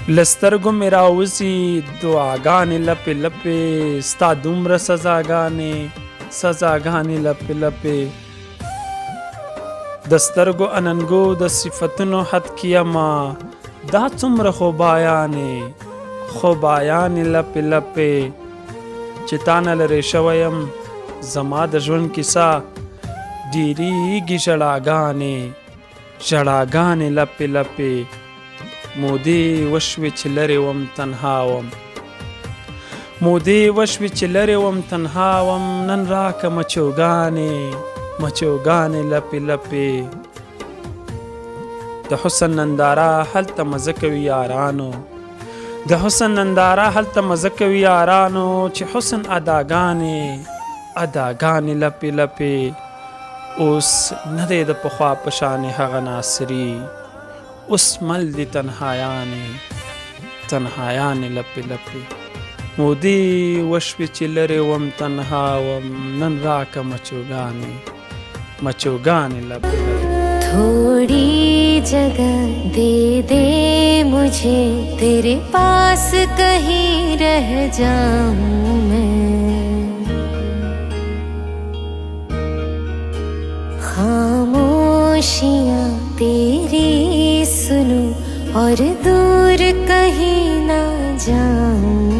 لسترګو مې راوځي دعاګانې لپې لپې ستادومره سزاګانې سزاګانې لپې لپې د سترګو اننګو د صفتونو حد کیما دا څومره خوبایانې لپې لپې چې تا نه لرې شوی یم زما د ژوند کیسه ډېرېږي ژړاګانې لپې لپې مودې وشوې چې لرې وم تنها وم نن راکه مچوګانې لپې لپې د حسن ننداره هلته مزه کوي یارانو چې حسن اداګانې لپې لپې اوس نه دی د پخوا په شانې هغه ناصري اوس مل دي تنهایانې لپې لپې مودې وشوې چې لرې وم تنها وم نن راکه مچوګانې لپې لپې थोड़ी जगह दे मुझे तेरे पास कहीं रह जाऊं मैं खामोशियां तेरी सुनूं और दूर कहीं ना जाऊं